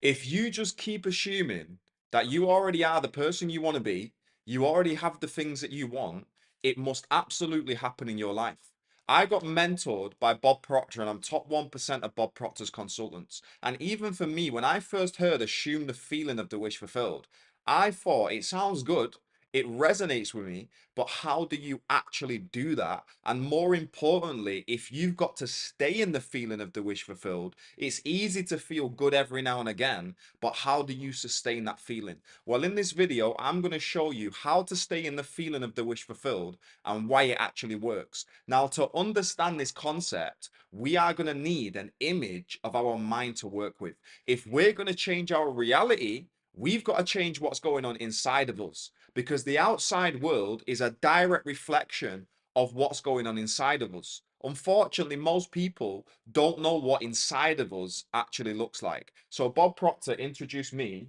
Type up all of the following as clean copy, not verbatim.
If you just keep assuming that you already are the person you want to be, you already have the things that you want, it must absolutely happen in your life. I got mentored by Bob Proctor, and I'm top 1% of Bob Proctor's consultants. And even for me, when I first heard assume the feeling of the wish fulfilled, I thought it sounds good. It resonates with me, but how do you actually do that? And more importantly, if you've got to stay in the feeling of the wish fulfilled, it's easy to feel good every now and again, but how do you sustain that feeling? Well, in this video, I'm going to show you how to stay in the feeling of the wish fulfilled and why it actually works. Now, to understand this concept, we are going to need an image of our mind to work with. If we're going to change our reality, we've got to change what's going on inside of us, because the outside world is a direct reflection of what's going on inside of us. Unfortunately, most people don't know what inside of us actually looks like. So Bob Proctor introduced me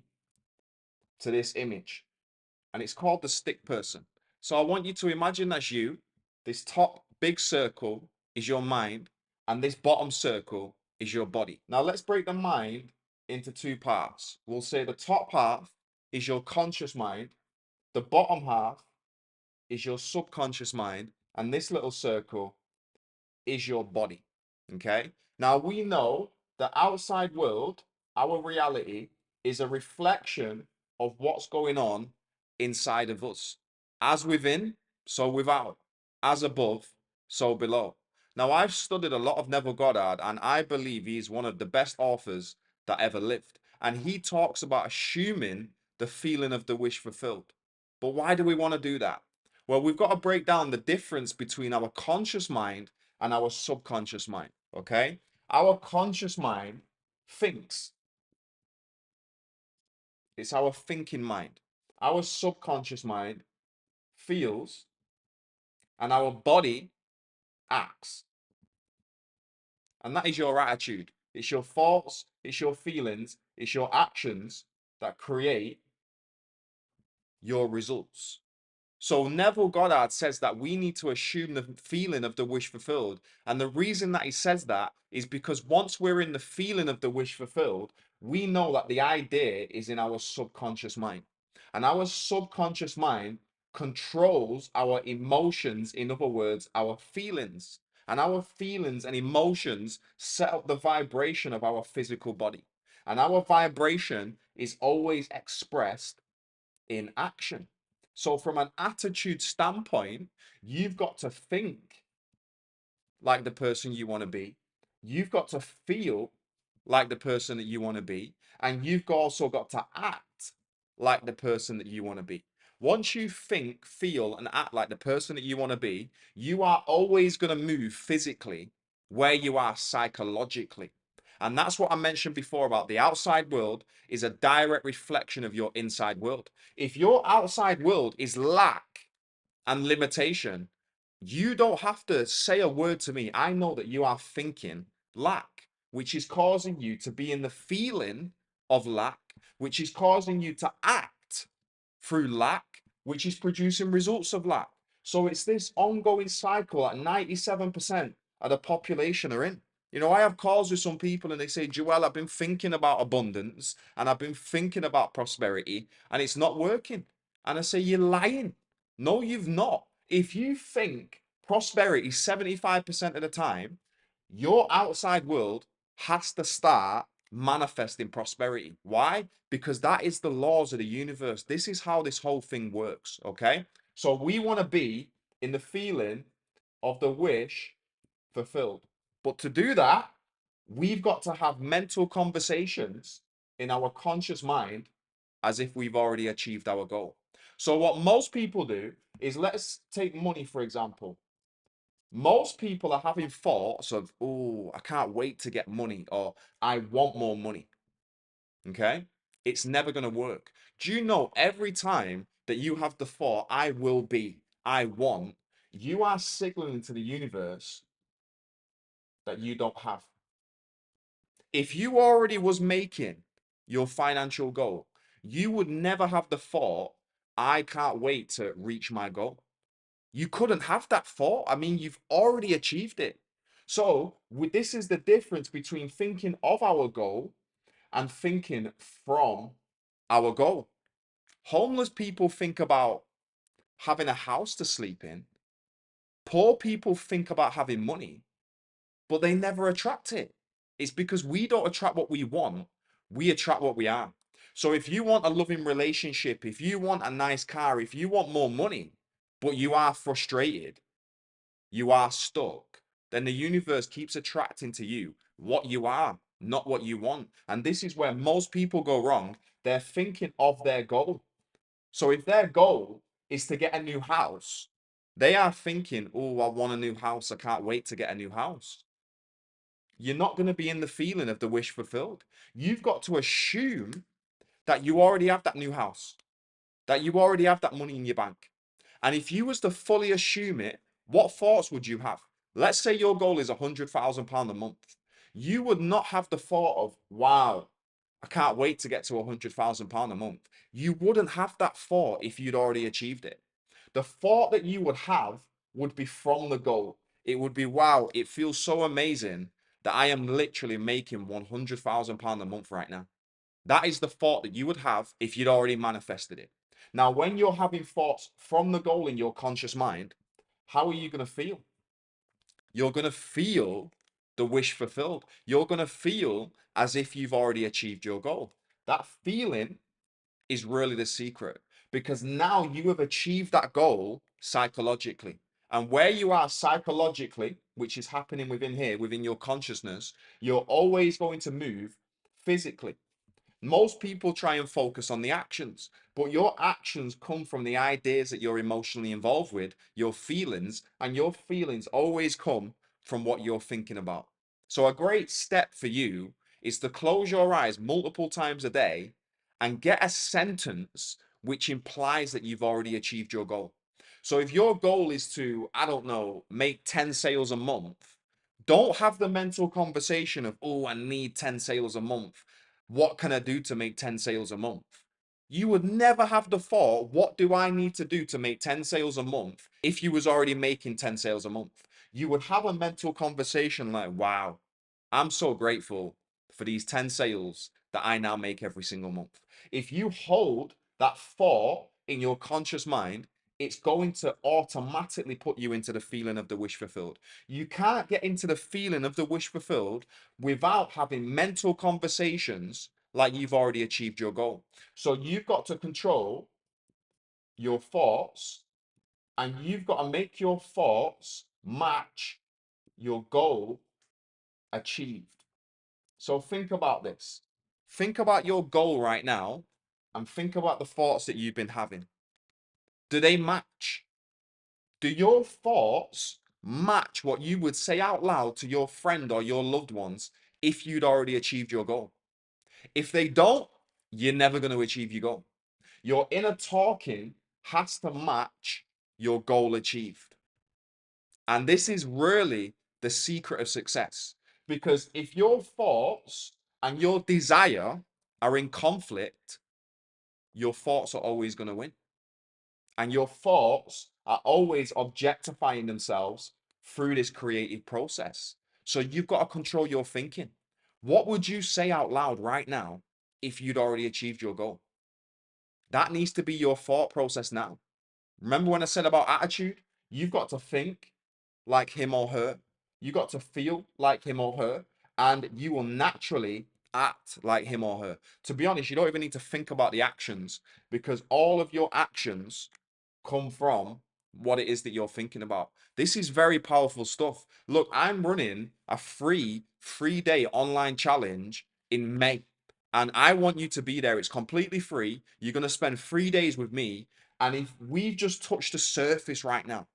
to this image, and it's called the stick person. So I want you to imagine that's you. This top big circle is your mind, and this bottom circle is your body. Now let's break the mind into two parts. We'll say the top half is your conscious mind, the bottom half is your subconscious mind, and this little circle is your body. Okay. Now we know the outside world, our reality, is a reflection of what's going on inside of us. As within, so without. As above, so below. Now I've studied a lot of Neville Goddard, and I believe he's one of the best authors that ever lived. And he talks about assuming the feeling of the wish fulfilled. But why do we want to do that? Well, we've got to break down the difference between our conscious mind and our subconscious mind. Okay. Our conscious mind thinks, it's our thinking mind. Our subconscious mind feels, and our body acts. And that is your attitude. It's your thoughts, it's your feelings, it's your actions that create your results. So Neville Goddard says that we need to assume the feeling of the wish fulfilled. And the reason that he says that is because once we're in the feeling of the wish fulfilled, we know that the idea is in our subconscious mind. And our subconscious mind controls our emotions, in other words, our feelings. And our feelings and emotions set up the vibration of our physical body. And our vibration is always expressed in action. So, from an attitude standpoint, you've got to think like the person you want to be. You've got to feel like the person that you want to be. And you've also got to act like the person that you want to be. Once you think, feel, and act like the person that you want to be, you are always going to move physically where you are psychologically. And that's what I mentioned before about the outside world is a direct reflection of your inside world. If your outside world is lack and limitation, you don't have to say a word to me. I know that you are thinking lack, which is causing you to be in the feeling of lack, which is causing you to act through lack, which is producing results of lack. So it's this ongoing cycle that 97% of the population are in. You know, I have calls with some people and they say, Joel, I've been thinking about abundance and I've been thinking about prosperity and it's not working. And I say, you're lying. No, you've not. If you think prosperity 75% of the time, your outside world has to start manifesting prosperity. Why? Because that is the laws of the universe. This is how this whole thing works. Okay. So we want to be in the feeling of the wish fulfilled. But to do that, we've got to have mental conversations in our conscious mind as if we've already achieved our goal. So, what most people do is, let's take money for example. Most people are having thoughts of, oh, I can't wait to get money, or I want more money. Okay. It's never going to work. Do you know every time that you have the thought, I will be, I want, you are signaling to the universe that you don't have. If you already was making your financial goal, you would never have the thought, I can't wait to reach my goal. You couldn't have that thought. I mean, you've already achieved it. So this is the difference between thinking of our goal and thinking from our goal. Homeless people think about having a house to sleep in. Poor people think about having money, but they never attract it. It's because we don't attract what we want, we attract what we are. So if you want a loving relationship, if you want a nice car, if you want more money, but you are frustrated, you are stuck, then the universe keeps attracting to you what you are, not what you want. And this is where most people go wrong. They're thinking of their goal. So if their goal is to get a new house, they are thinking, oh, I want a new house. I can't wait to get a new house. You're not going to be in the feeling of the wish fulfilled. You've got to assume that you already have that new house, that you already have that money in your bank. And if you was to fully assume it, what thoughts would you have? Let's say your goal is £100,000 a month. You would not have the thought of, wow, I can't wait to get to £100,000 a month. You wouldn't have that thought if you'd already achieved it. The thought that you would have would be from the goal. It would be, wow, it feels so amazing that I am literally making £100,000 a month right now. That is the thought that you would have if you'd already manifested it. Now, when you're having thoughts from the goal in your conscious mind, how are you going to feel? You're going to feel the wish fulfilled. You're going to feel as if you've already achieved your goal. That feeling is really the secret, because now you have achieved that goal psychologically. And where you are psychologically, which is happening within here, within your consciousness, you're always going to move physically. Most people try and focus on the actions, but your actions come from the ideas that you're emotionally involved with, your feelings, and your feelings always come from what you're thinking about. So, a great step for you is to close your eyes multiple times a day and get a sentence which implies that you've already achieved your goal. So, if your goal is to, I don't know, make 10 sales a month, don't have the mental conversation of, oh, I need 10 sales a month. What can I do to make 10 sales a month? You would never have the thought, what do I need to do to make 10 sales a month if you was already making 10 sales a month? You would have a mental conversation like, wow, I'm so grateful for these 10 sales that I now make every single month. If you hold that thought in your conscious mind, it's going to automatically put you into the feeling of the wish fulfilled. You can't get into the feeling of the wish fulfilled without having mental conversations like you've already achieved your goal. So you've got to control your thoughts, and you've got to make your thoughts match your goal achieved. So think about this. Think about your goal right now and think about the thoughts that you've been having. Do they match? Do your thoughts match what you would say out loud to your friend or your loved ones if you'd already achieved your goal? If they don't, you're never going to achieve your goal. Your inner talking has to match your goal achieved. And this is really the secret of success. Because if your thoughts and your desire are in conflict, your thoughts are always going to win. And your thoughts are always objectifying themselves through this creative process. So you've got to control your thinking. What would you say out loud right now if you'd already achieved your goal? That needs to be your thought process now. Remember when I said about attitude? You've got to think like him or her. You got to feel like him or her, and you will naturally act like him or her. To be honest, you don't even need to think about the actions, because all of your actions come from what it is that you're thinking about. This is very powerful stuff. Look, I'm running a free 3-day online challenge in May, and I want you to be there. It's completely free. You're going to spend 3 days with me. And if we've just touched the surface right now,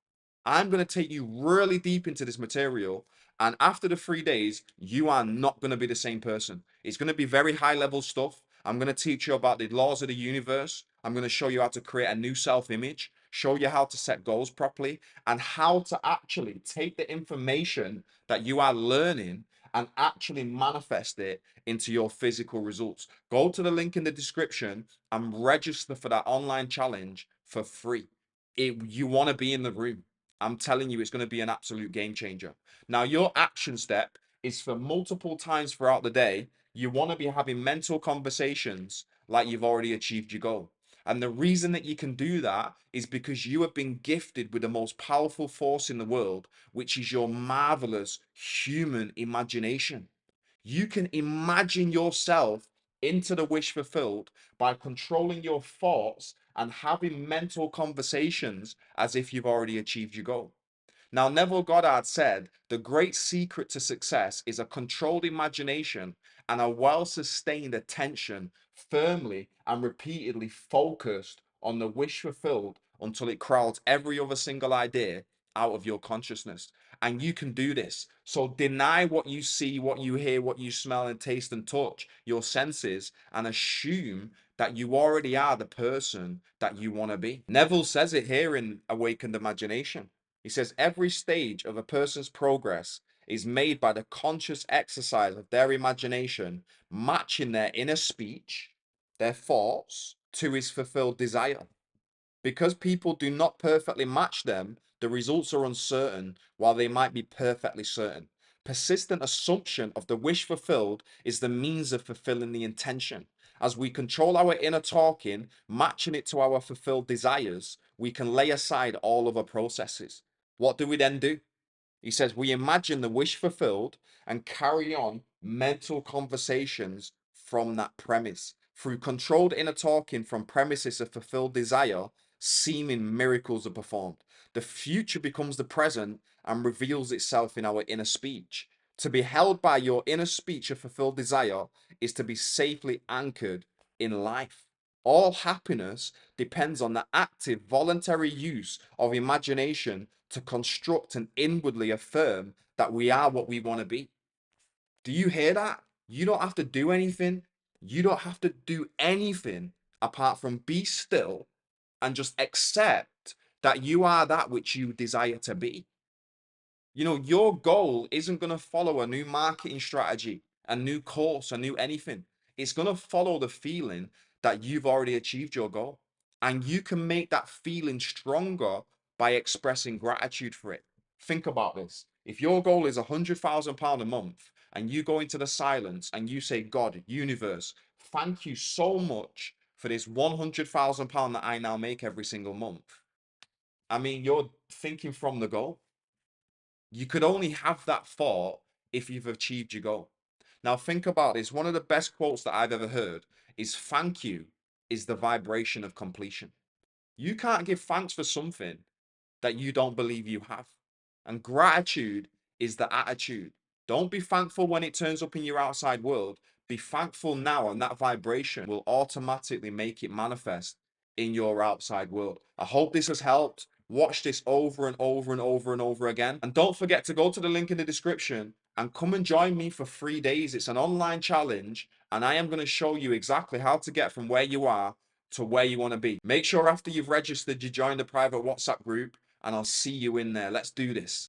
I'm going to take you really deep into this material. And after the 3 days, you are not going to be the same person. It's going to be very high level stuff. I'm going to teach you about the laws of the universe. I'm going to show you how to create a new self-image, show you how to set goals properly, and how to actually take the information that you are learning and actually manifest it into your physical results. Go to the link in the description and register for that online challenge for free. You want to be in the room. I'm telling you, it's going to be an absolute game changer. Now, your action step is for multiple times throughout the day, You want to be having mental conversations like you've already achieved your goal. And the reason that you can do that is because you have been gifted with the most powerful force in the world, which is your marvelous human imagination. You can imagine yourself into the wish fulfilled by controlling your thoughts and having mental conversations as if you've already achieved your goal. Now, Neville Goddard said the great secret to success is a controlled imagination and a well sustained attention, firmly and repeatedly focused on the wish fulfilled until it crowds every other single idea out of your consciousness. And you can do this. So deny what you see, what you hear, what you smell and taste and touch, your senses, and assume that you already are the person that you want to be. Neville says it here in Awakened Imagination. He says every stage of a person's progress is made by the conscious exercise of their imagination, matching their inner speech, their thoughts, to his fulfilled desire. Because people do not perfectly match them, the results are uncertain while they might be perfectly certain. Persistent assumption of the wish fulfilled is the means of fulfilling the intention. As we control our inner talking, matching it to our fulfilled desires, we can lay aside all other processes. What do we then do? He says we imagine the wish fulfilled and carry on mental conversations from that premise. Through controlled inner talking from premises of fulfilled desire, seeming miracles are performed. The future becomes the present and reveals itself in our inner speech. To be held by your inner speech of fulfilled desire is to be safely anchored in life. All happiness depends on the active, voluntary use of imagination to construct and inwardly affirm that we are what we want to be. Do you hear that? You don't have to do anything. You don't have to do anything apart from be still and just accept that you are that which you desire to be. Your goal isn't going to follow a new marketing strategy, a new course, a new anything. It's going to follow the feeling that you've already achieved your goal. And you can make that feeling stronger by expressing gratitude for it. Think about this. If your goal is £100,000 a month and you go into the silence and you say, God, universe, thank you so much for this £100,000 that I now make every single month. I mean, you're thinking from the goal. You could only have that thought if you've achieved your goal. Now, think about this. One of the best quotes that I've ever heard is thank you is the vibration of completion. You can't give thanks for something that you don't believe you have. And gratitude is the attitude. Don't be thankful when it turns up in your outside world. Be thankful now, and that vibration will automatically make it manifest in your outside world. I hope this has helped. Watch this over and over and over and over again. And don't forget to go to the link in the description and come and join me for 3 days. It's an online challenge, and I am going to show you exactly how to get from where you are to where you want to be. Make sure after you've registered, you join the private WhatsApp group, and I'll see you in there. Let's do this.